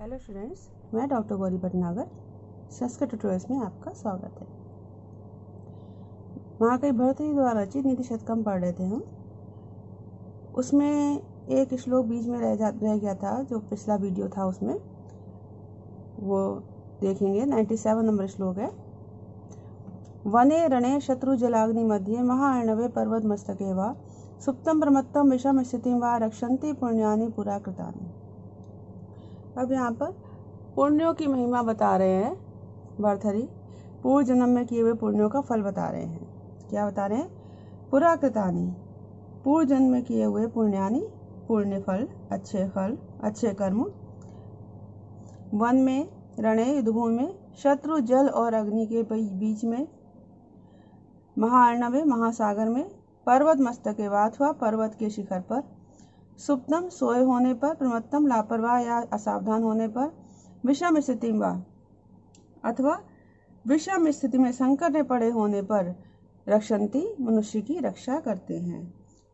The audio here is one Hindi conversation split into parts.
हेलो स्टूडेंट्स, मैं डॉक्टर गौरी भटनागर संस्कृत ट्यूटोरियल्स में आपका स्वागत है। महाकवि भर्तृहरि द्वारा रचित नीति शतकम पढ़ रहे थे हम। उसमें एक श्लोक बीच में रह गया था, जो पिछला वीडियो था उसमें वो देखेंगे। 97 नंबर श्लोक है। वने रणे शत्रु जलाग्नि मध्ये महार्णवे पर्वत मस्तके वा सुप्तम प्रमत्तम विषम स्थितिं वा रक्षन्ति पुण्यानि पुरा कृतानि। अब यहाँ पर पुण्यों की महिमा बता रहे हैं भर्तृहरि। पूर्व जन्म में किए हुए पुण्यों का फल बता रहे हैं। क्या बता रहे हैं? पुरा कृतानि, पूर्व जन्म में किए हुए पुण्यानि, पुण्य फल, अच्छे कर्म। वन में, रणे युद्धभूमि में, शत्रु जल और अग्नि के बीच में, महार्णवे महासागर में, पर्वत मस्तके वा अथवा पर्वत के शिखर पर, सुप्तम सोए होने पर, प्रमत्तम लापरवाह या असावधान होने पर, विषम स्थिति वा अथवा विषम स्थिति में संकट में पड़े होने पर, रक्षन्ति मनुष्य की रक्षा करते हैं।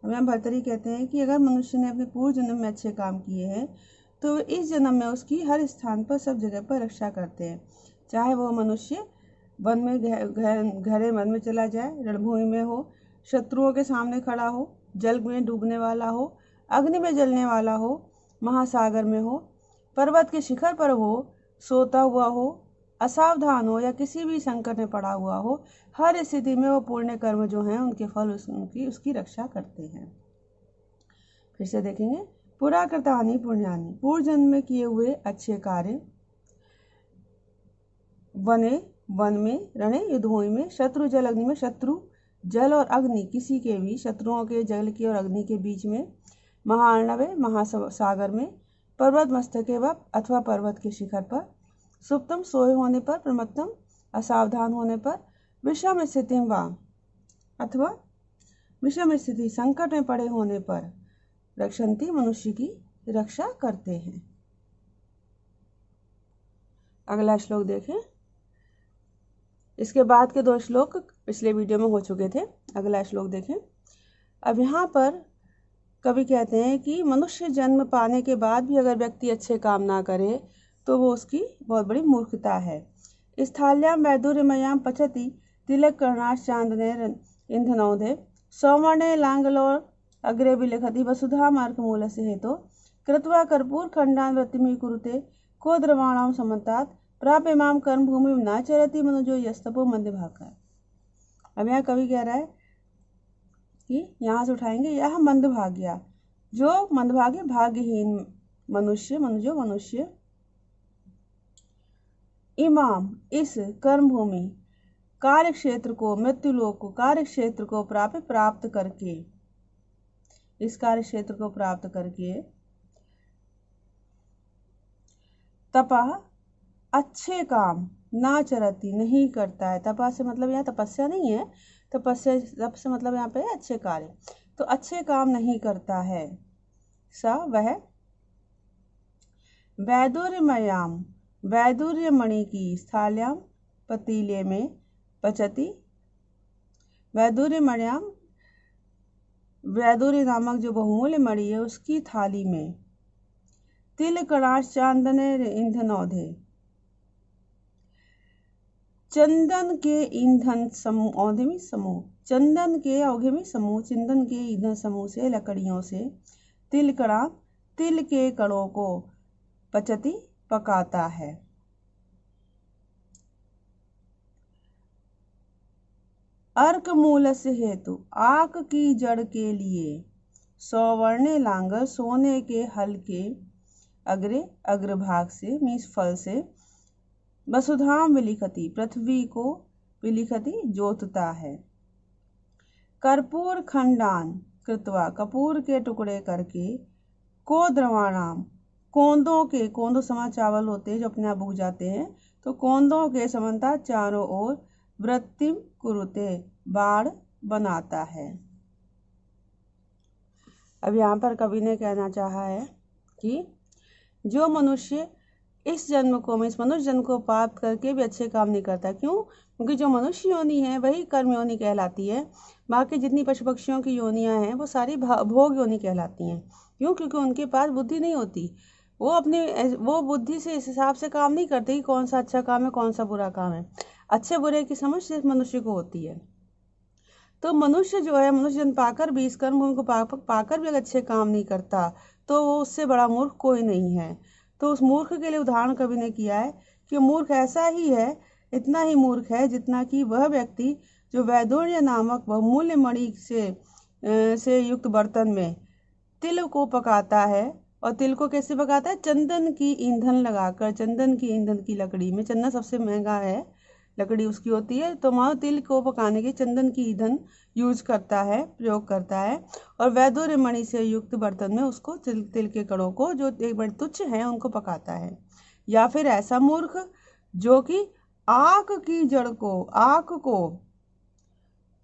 अब यहाँ भर्तृहरि कहते हैं कि अगर मनुष्य ने अपने पूर्व जन्म में अच्छे काम किए हैं तो इस जन्म में उसकी हर स्थान पर, सब जगह पर रक्षा करते हैं। चाहे वो मनुष्य वन में गहरे वन में चला जाए, रणभूमि में हो, शत्रुओं के सामने खड़ा हो, जल में डूबने वाला हो, अग्नि में जलने वाला हो, महासागर में हो, पर्वत के शिखर पर हो, सोता हुआ हो, असावधान हो या किसी भी संकट में पड़ा हुआ हो, हर स्थिति में वो पुण्य कर्म जो हैं उनके फल उसकी रक्षा करते हैं। फिर से देखेंगे। पुरा कृतानि पुण्यानि, पूर्व जन्म में किए हुए अच्छे कार्य। वन में, रणे युद्धभूमि में, शत्रु जल अग्नि में, शत्रु जल और अग्नि किसी के भी, शत्रुओं के जल के और अग्नि के बीच में, महार्णवे महासागर में, पर्वत मस्तके व अथवा पर्वत के शिखर पर, सुप्तम सोए होने पर, प्रमत्तम असावधान होने पर, विषम स्थिति वा अथवा विषम स्थिति संकट में पड़े होने पर, रक्षन्ति मनुष्य की रक्षा करते हैं। अगला श्लोक देखें। इसके बाद के 2 श्लोक पिछले वीडियो में हो चुके थे। अगला श्लोक देखें। अब यहाँ पर कवि कहते हैं कि मनुष्य जन्म पाने के बाद भी अगर व्यक्ति अच्छे काम ना करे तो वो उसकी बहुत बड़ी मूर्खता है। स्थाल्यां वैदुर्यमयां पचति तिलक कर्णाश्चांदने इंधनौधे सौवर्णे लांगलोर अग्रे विलिखति वसुधा मार्गमूलस्य हेतो कृत्वा कर्पूर खंडान वृत्तिमि कुरुते को द्रवाणां समन्तात् प्राप्य माम कर्म भूमि न चरति मनुजो यस्तपो मध्य भागा। अब यहाँ कवि कह रहा है कि यहाँ से उठाएंगे, यह मंदभाग्य, जो मंदभाग्य भाग्यहीन मनुष्य इमाम इस कर्म भूमि कार्य क्षेत्र को, मृत्युलोक को, कार्य क्षेत्र को प्राप्त करके, इस कार्य क्षेत्र को प्राप्त करके, तपः अच्छे काम ना चरती नहीं करता है। तपा से मतलब यहाँ तपस्या नहीं है, तप से मतलब यहाँ पे अच्छे कार्य, तो अच्छे काम नहीं करता है। स वह वैदुर्यमयाम, वैदुर्य मणि की, स्थाल्याम पतीले में, पचती वैदुर्यमयाम, वैदुर्य नामक जो बहुमूल्य मणि है उसकी थाली में, तिल कणाश चांदने ईंधनौधे, चंदन के ईंधन समूह, औधे में समूह, चंदन के औघे में समूह, चंदन के ईंधन समूह से, लकड़ियों से, तिल कणा, तिल के कणों को, पचती पकाता है। अर्क मूलस्य हेतु, आक की जड़ के लिए, सौवर्णे लांगर, सोने के हल के, अग्रे अग्रभाग से मीन्स फल से, वसुधाम विलिखति, पृथ्वी को, विलिखति जोतता है, कर्पूर खंडान कृत्वा, कपूर के टुकड़े करके, को द्रवाणाम, कोंदों के, कोंदों समा चावल होते हैं जो अपने आप उग जाते हैं, तो कोंदों के समन्ता चारों ओर, वृत्तिम कुरुते, बाढ़ बनाता है। अब यहाँ पर कवि ने कहना चाहा है कि जो मनुष्य इस जन्म को, इस मनुष्य जन्म को प्राप्त करके भी अच्छे काम नहीं करता। क्यों? क्योंकि जो मनुष्य योनि है वही कर्म योनि कहलाती है। बाकी जितनी पशु पक्षियों की योनियां हैं वो सारी भोग योनि कहलाती हैं। क्यों? क्योंकि उनके पास बुद्धि नहीं होती। वो बुद्धि से इस हिसाब से काम नहीं करते कि कौन सा अच्छा काम है कौन सा बुरा काम है। अच्छे बुरे की समझ सिर्फ मनुष्य को होती है। तो मनुष्य जो है, मनुष्य जन्म पाकर भी, इस कर्म भूमि को पाकर भी अगर अच्छे काम नहीं करता तो वो उससे बड़ा मूर्ख कोई नहीं है। तो उस मूर्ख के लिए उदाहरण कवि ने किया है कि मूर्ख ऐसा ही है, इतना ही मूर्ख है जितना कि वह व्यक्ति जो वैदुर्य नामक बहुमूल्य मणि से युक्त बर्तन में तिल को पकाता है। और तिल को कैसे पकाता है? चंदन की ईंधन लगाकर, चंदन की ईंधन की लकड़ी में, चंदन सबसे महंगा है, लकड़ी उसकी होती है, तो वहाँ तिल को पकाने के चंदन की ईंधन यूज करता है, प्रयोग करता है। और वैदुर्य मणि से युक्त बर्तन में उसको तिल के कणों को जो एक बड़े तुच्छ हैं उनको पकाता है। या फिर ऐसा मूर्ख जो कि आक की जड़ को, आक को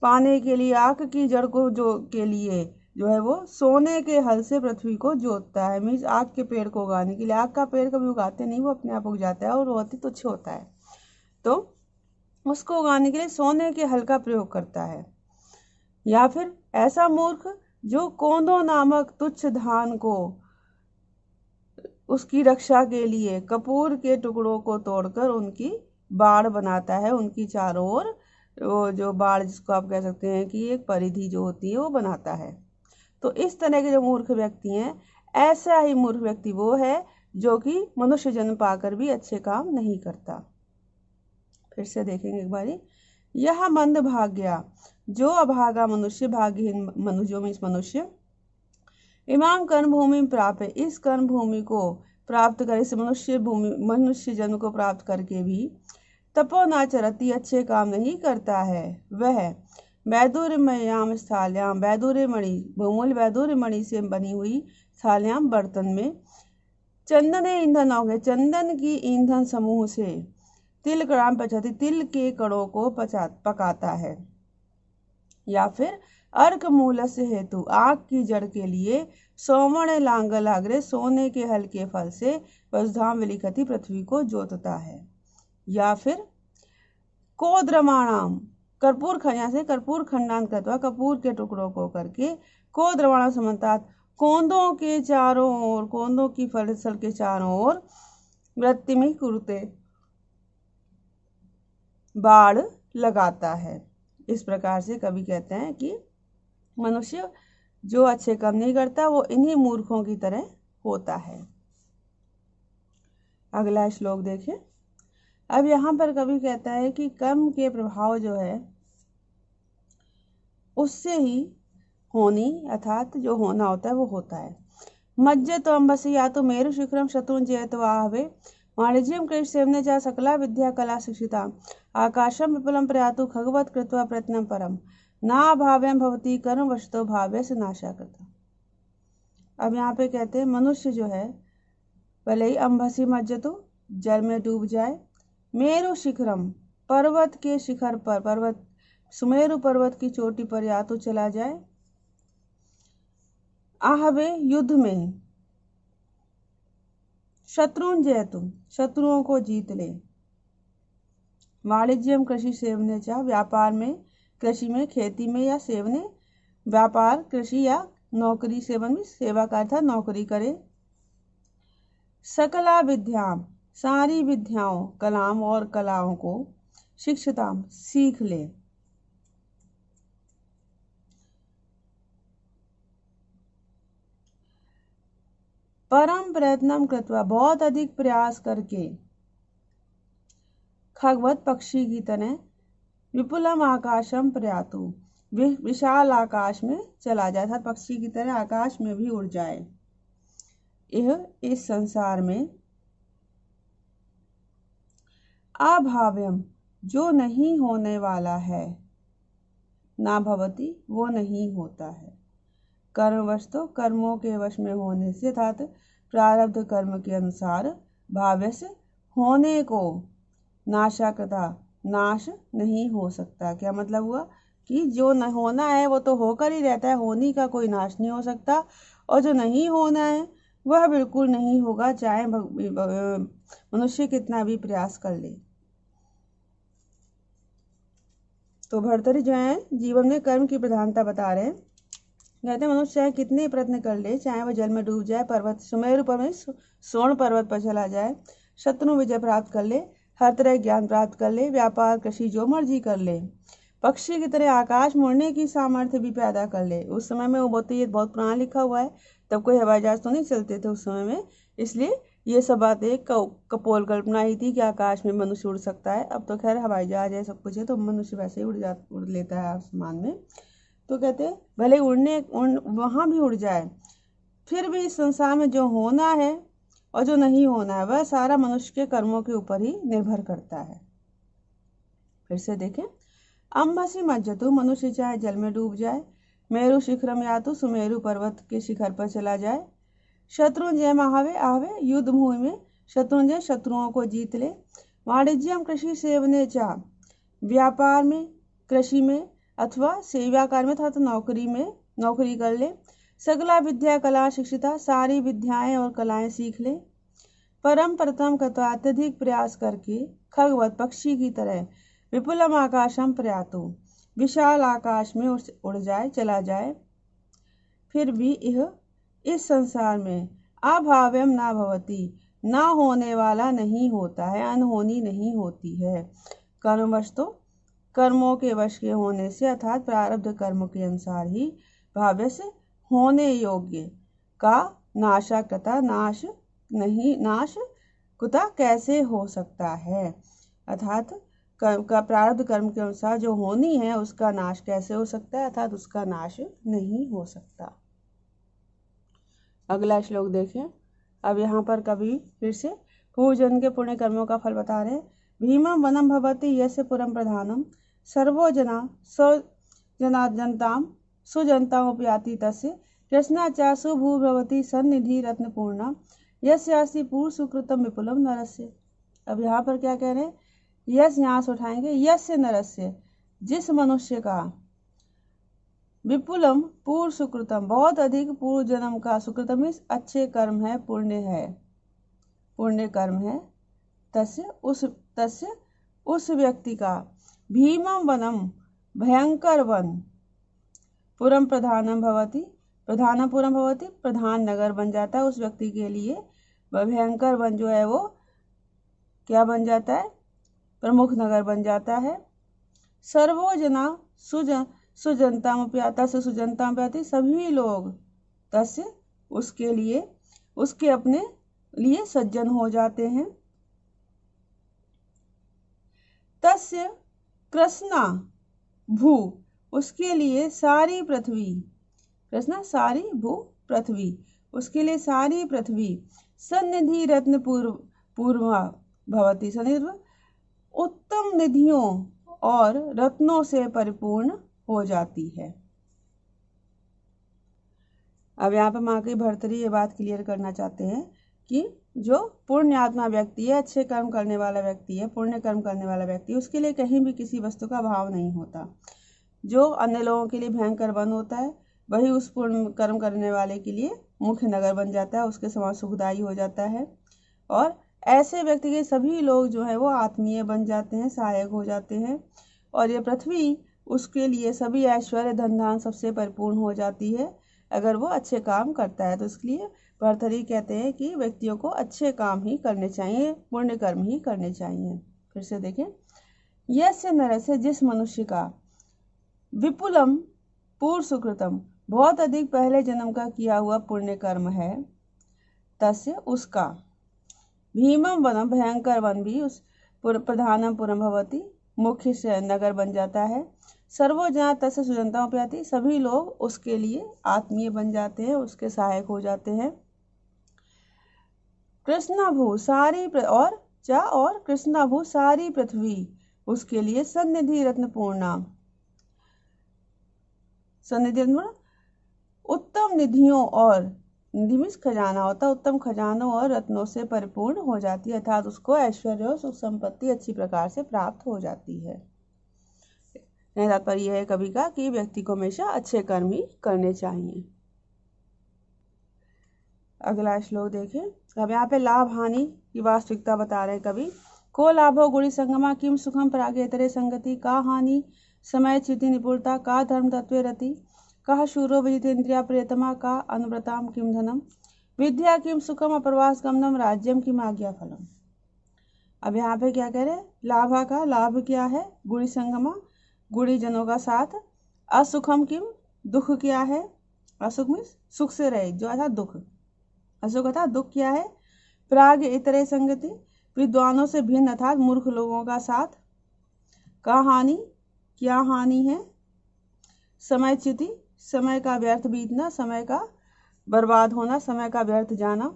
पाने के लिए, आक की जड़ को के लिए जो है वो सोने के हल से पृथ्वी को जोतता है। मीन्स आग के पेड़ को उगाने के लिए। आग का पेड़ कभी उगाते नहीं, वो अपने आप उग जाता है और वो अति तुच्छ होता है, तो उसको उगाने के लिए सोने के हल का प्रयोग करता है। या फिर ऐसा मूर्ख जो कोंदो नामक तुच्छ धान को उसकी रक्षा के लिए कपूर के टुकड़ों को तोड़कर उनकी बाड़ बनाता है, उनकी चारों ओर वो जो बाड़, जिसको आप कह सकते हैं कि एक परिधि जो होती है, वो बनाता है। तो इस तरह के जो मूर्ख व्यक्ति हैं, ऐसा ही मूर्ख व्यक्ति वो है जो कि मनुष्य जन्म पाकर भी अच्छे काम नहीं करता। फिर से देखेंगे एक बारी। यह मंद भाग्या, जो अभागा मनुष्य, भाग्यहीन मनुष्य इमाम कर्म भूमि प्राप्त, इस कर्म भूमि को प्राप्त कर, इस मनुष्य जन्म को प्राप्त करके भी तपो न चरती, अच्छे काम नहीं करता है, वह वैदुर्यमयाम स्थाल्याम, वैदुर्य मणि, बहुमूल्य वैदुर्य मणि से बनी हुई स्थाल्याम बर्तन में चंदन ईंधन हो गए, चंदन की ईंधन समूह से तिल कड़ाम पचाती, तिल के कड़ों को पकाता है। या फिर अर्क मूल से हेतु, आग की जड़ के लिए सोमण लांगल आग्रे, सोने के हल के फल से वसुधाम विलिखति, पृथ्वी को जोतता है। या फिर कोद्रमाणाम, कर्पूर खन्या से कर्पूर खंडान करता, कपूर के टुकड़ों को करके, कोद्रमाणाम समन्तात, कोंदों के चारों ओर, कोंदों की फसल के चारों ओर वृत्तिमी कुरुते, बाड़ लगाता है। इस प्रकार से कवि कहते हैं कि मनुष्य जो अच्छे काम नहीं करता वो इन्हीं मूर्खों की तरह होता है। अगला श्लोक देखें। अब यहाँ पर कवि कहता है कि कर्म के प्रभाव जो है उससे ही होनी, अर्थात जो होना होता है वो होता है। मज्ज तो अम्बसी, या तो मेरु शिखरम शत्रुन जयत वाहवे, वाणिज्यम कृष्ण सेवने जा सकला विद्या कला शिक्षिता, आकाशम विपुलम प्रयातु खगवत कृत्वा प्रयत्नम परम, ना भाव्यम भवती कर्म वशतो भाव्य से नाशा करता। अब यहाँ पे कहते हैं मनुष्य जो है भले ही अम्बसी मज्ज तो जल में डूब जाए, मेरु शिखरम, पर्वत के शिखर पर, पर्वत सुमेरु पर्वत की चोटी पर या तो चला जाए, आहवे युद्ध में, शत्रुन जयतु, शत्रुओं को जीत ले, वाणिज्यम कृषि सेवने चाह, व्यापार में, कृषि में, खेती में या सेवने, व्यापार कृषि या नौकरी, सेवन में सेवा का था नौकरी करे, सकला विद्याम, सारी विद्याओं, कलाम और कलाओं को, शिक्षिताम, सीख ले, परम प्रयत्नम कृत्वा, बहुत अधिक प्रयास करके, खगवत, पक्षी की तरह, विपुलम आकाशम प्रयातु, विशाल आकाश में चला जाए, हर पक्षी की तरह आकाश में भी उड़ जाए। यह इस संसार में अभाव्यम, जो नहीं होने वाला है, ना भवती, वो नहीं होता है, कर्मवश, तो कर्मों के वश में होने से, अर्थात प्रारब्ध कर्म के अनुसार, भाव्य से होने को, नाशा कृता, नाश नहीं हो सकता। क्या मतलब हुआ कि जो न होना है वो तो होकर ही रहता है, होने का कोई नाश नहीं हो सकता, और जो नहीं होना है वह बिल्कुल नहीं होगा, चाहे मनुष्य कितना भी प्रयास कर ले। तो भर्तृहरि जो है जीवन में कर्म की प्रधानता बता रहे हैं कहते हैं मनुष्य चाहे कितने प्रयत्न कर ले, चाहे वह जल में डूब जाए, पर्वत सुमेरु पर्वत स्वर्ण पर्वत पर चला जाए, शत्रु विजय प्राप्त कर ले, हर तरह ज्ञान प्राप्त कर ले, व्यापार कृषि जो मर्जी कर ले, पक्षी की तरह आकाश मुड़ने की सामर्थ्य भी पैदा कर ले। उस समय में वो बहुत पुराना लिखा हुआ है, तब कोई हवाई जहाज तो नहीं चलते थे उस समय में, इसलिए ये सब बातें कपोल कल्पना ही थी कि आकाश में मनुष्य उड़ सकता है। अब तो खैर हवाई जहाज है, सब कुछ है, तो मनुष्य वैसे ही उड़ लेता है आसमान में। तो कहते हैं भले वहाँ भी उड़ जाए, फिर भी इस संसार में जो होना है और जो नहीं होना है वह सारा मनुष्य के कर्मों के ऊपर ही निर्भर करता है। फिर से देखें, अम्भसी मज्जतु, मनुष्य चाहे जल में डूब जाए, मेरु शिखरम यातु, सुमेरु पर्वत के शिखर पर चला जाए, शत्रुंजय महावे आहवे, युद्ध भूमि में शत्रुंजय शत्रुओं को जीत ले, वाणिज्यम कृषि सेवने चा, व्यापार में कृषि में अथवा सेवा कार्य में अर्थात नौकरी कर ले, सगला विद्या कला शिक्षिता, सारी विद्याएं और कलाएं सीख ले, परम प्रथम कथा अत्यधिक प्रयास करके खगवत पक्षी की तरह विपुलम आकाशम प्रयातु, विशाल आकाश में उड़ जाए चला जाए, फिर भी यह इस संसार में अभाव्यम ना भवती, ना होने वाला नहीं होता है, अनहोनी नहीं होती है। कर्मवश तो कर्मों के वश के होने से अर्थात प्रारब्ध कर्म के अनुसार ही भाव्य से होने योग्य का नाशा कृता नाश कुता कैसे हो सकता है, अर्थात प्रारब्ध कर्म के अनुसार जो होनी है उसका नाश कैसे हो सकता है, अर्थात उसका नाश नहीं हो सकता। अगला श्लोक देखें। अब यहाँ पर कवि फिर से पूर्वजन्म के पुण्य कर्मों का फल बता रहे हैं। भीमम वनम भवति यस्य पुरम प्रधानम, सर्वो जना स्वजना जनताम सुजनताम उपयाति तस्य, कृष्णा चा सुभू भवति सन्निधि रत्नपूर्णा, यस्यास्ति पूर्व सुकृतम विपुलम नरस्य। अब यहाँ पर क्या कह रहे हैं, यस यहाँ से उठाएंगे, यस्य नरस्य, जिस मनुष्य का विपुलम पूर्व सुकृतम, बहुत अधिक पूर्व जन्म का, सुकृतम इस अच्छे कर्म है, पुण्य कर्म है, तस्य उस व्यक्ति का, भीमम वनम भयंकर वन, पुरम प्रधानम भवति, प्रधानम पुरम भवति, प्रधान नगर बन जाता है उस व्यक्ति के लिए, वह भयंकर वन जो है वो क्या बन जाता है, प्रमुख नगर बन जाता है। सर्वोजना सुजनता से सुजनता में सभी लोग, तस्य उसके लिए, उसके अपने लिए सज्जन हो जाते हैं। तस्य कृष्णा भू, उसके लिए सारी पृथ्वी, कृष्णा सारी भू पृथ्वी, उसके लिए सारी पृथ्वी, सन्निधि रत्न पूर्वा भवती, सन्निधि उत्तम निधियों और रत्नों से परिपूर्ण हो जाती है। अब यहाँ पर माँ की भर्तरी ये बात क्लियर करना चाहते हैं कि जो पुण्य आत्मा व्यक्ति है, अच्छे कर्म करने वाला व्यक्ति है, पुण्य कर्म करने वाला व्यक्ति, उसके लिए कहीं भी किसी वस्तु का अभाव नहीं होता। जो अन्य लोगों के लिए भयंकर वन होता है, वही उस पुण्य कर्म करने वाले के लिए मुख्य नगर बन जाता है, उसके समान सुखदायी हो जाता है। और ऐसे व्यक्ति के सभी लोग जो है वो आत्मीय बन जाते हैं, सहायक हो जाते हैं, और ये पृथ्वी उसके लिए सभी ऐश्वर्य धन धान सबसे परिपूर्ण हो जाती है अगर वो अच्छे काम करता है। तो इसलिए भर्तरी कहते हैं कि व्यक्तियों को अच्छे काम ही करने चाहिए, पुण्य कर्म ही करने चाहिए। फिर से देखें, यस्य नरस्य, जिस मनुष्य का विपुलम पूर्व सुकृतम, बहुत अधिक पहले जन्म का किया हुआ पुण्य कर्म है, तस्य उसका, भीमम वनम भयंकर वन भी उस प्रधानम पुरम भवति, मुख्य से नगर बन जाता है, सर्वोजना तस्य सुजनता उपयाति, सभी लोग उसके लिए आत्मीय बन जाते हैं, उसके सहायक हो जाते हैं। कृष्णाभू सारी और कृष्णाभू सारी पृथ्वी उसके लिए, सन्निधि रत्नपूर्णा, सन्निधि उत्तम निधियों और, निधि में खजाना होता है, उत्तम खजानों और रत्नों से परिपूर्ण हो जाती है, अर्थात उसको ऐश्वर्य और सुख संपत्ति अच्छी प्रकार से प्राप्त हो जाती है। तात्पर्य यह है कवि का कि व्यक्ति को हमेशा अच्छे कर्म ही करने चाहिए। अगला श्लोक देखें। अब यहाँ पे लाभ हानि की वास्तविकता बता रहे कवि। को लाभो गुणी संगमा किम सुखम प्रागेतरे संगति, का हानि समय च्युति निपुणता, का धर्म तत्वे रति, कहा शूरो विजितेन्द्रिया प्रियतमा का अनुव्रताम किम धनम विद्या किम सुखम अप्रवास गमनम राज्यम किम आज्ञा फलम। अब यहाँ पे क्या कह रहे हैं, लाभा का लाभ क्या है, गुड़ी संगमा गुड़ी जनों का साथ, असुखम किम दुख क्या है, असुख में सुख से रहे जो था दुख, असुख था दुख क्या है, प्राग इतरे संगति विद्वानों से भिन्न अर्थात मूर्ख लोगों का साथ, का हानि क्या हानि है, समय च्युति समय का व्यर्थ बीतना, समय का बर्बाद होना, समय का व्यर्थ जाना,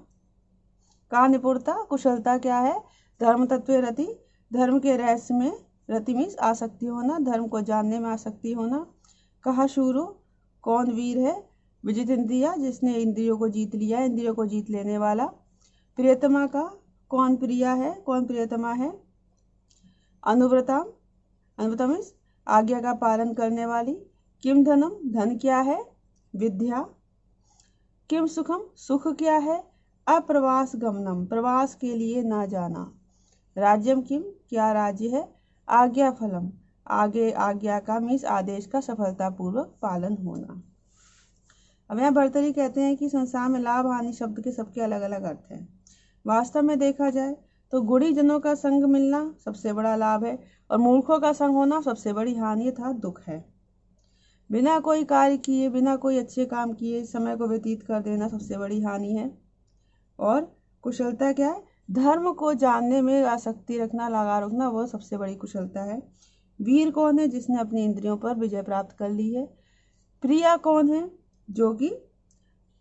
का निपुणता कुशलता क्या है, धर्म तत्व रति धर्म के रहस्य में, रति मीन्स आसक्ति होना, धर्म को जानने में आसक्ति होना, कहा शूरो कौन वीर है, विजित इंद्रिया जिसने इंद्रियों को जीत लिया, इंद्रियों को जीत लेने वाला, प्रियतमा का कौन प्रिया है, कौन प्रियतमा है, अनुव्रता अनुव्रता मीन्स आज्ञा का पालन करने वाली, किम धनम धन क्या है, विद्या, किम सुखम सुख क्या है, अप्रवास गमनम प्रवास के लिए ना जाना, राज्यम किम क्या राज्य है, आज्ञा फलम आगे आज्ञा का मीन्स आदेश का सफलतापूर्वक पालन होना। अब यहाँ भर्तरी कहते हैं कि संसार में लाभ हानि शब्द के सबके अलग अलग अर्थ हैं। वास्तव में देखा जाए तो गुणी जनों का संग मिलना सबसे बड़ा लाभ है और मूर्खों का संग होना सबसे बड़ी हानि था दुख है। बिना कोई कार्य किए बिना कोई अच्छे काम किए समय को व्यतीत कर देना सबसे बड़ी हानि है। और कुशलता क्या है, धर्म को जानने में आसक्ति रखना, लगा रखना, वो सबसे बड़ी कुशलता है। वीर कौन है, जिसने अपनी इंद्रियों पर विजय प्राप्त कर ली है। प्रिया कौन है, जो कि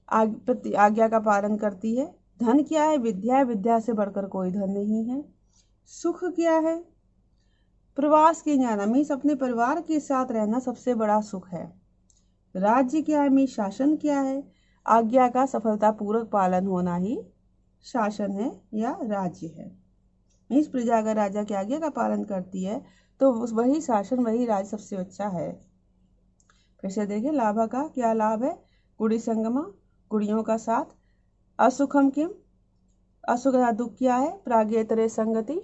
आज्ञा का पालन करती है। धन क्या है, विद्या है, विद्या से बढ़कर कोई धन नहीं है। सुख क्या है, प्रवास के जाना मीन्स अपने परिवार के साथ रहना सबसे बड़ा सुख है। राज्य क्या है मीन्स शासन क्या है, आज्ञा का सफलतापूर्वक पालन होना ही शासन है या राज्य है। मीन्स प्रजा अगर राजा की आज्ञा का पालन करती है तो वही शासन वही राज्य सबसे अच्छा है। फिर से देखिए, लाभा का क्या लाभ है, गुड़ी संगमा गुड़ियों का साथ, असुखम किम असुख का दुख क्या है, प्रागेतरे संगति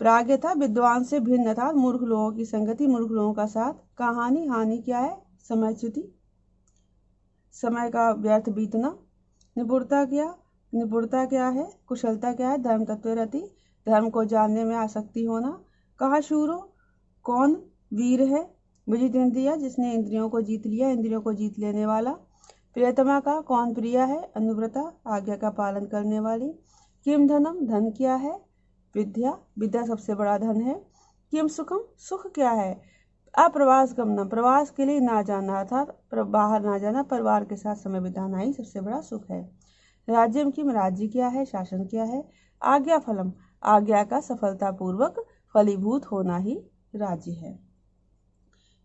प्राग्य था विद्वान से भिन्न था मूर्ख लोगों की संगति मूर्ख लोगों का साथ, कहानी हानि क्या है, समय च्युति समय का व्यर्थ बीतना, निपुणता क्या है, कुशलता क्या है, धर्म तत्व रति धर्म को जानने में आसक्ति होना। कहा शूरो कौन वीर है, विजित इंद्रिया जिसने इंद्रियों को जीत लिया, इंद्रियों को जीत लेने वाला। प्रियतमा का कौन प्रिया है, अनुव्रता आज्ञा का पालन करने वाली। किम धनम धन क्या है, विद्या विद्या सबसे बड़ा धन है। किम सुखम सुख क्या है, अप्रवास गमनम प्रवास के लिए ना जाना अर्थात बाहर ना जाना, परिवार के साथ समय बिताना ही सबसे बड़ा सुख है। राज्यम किम राज्य क्या है, शासन क्या है। आज्ञा फलम आज्ञा का सफलतापूर्वक फलीभूत होना ही राज्य है।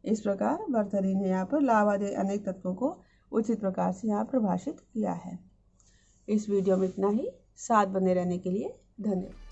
इस प्रकार भर्तरी ने यहाँ पर लाभ आदि अनेक तत्वों को उचित प्रकार से यहाँ परिभाषित किया है। इस वीडियो में इतना ही। साथ बने रहने के लिए धन्यवाद।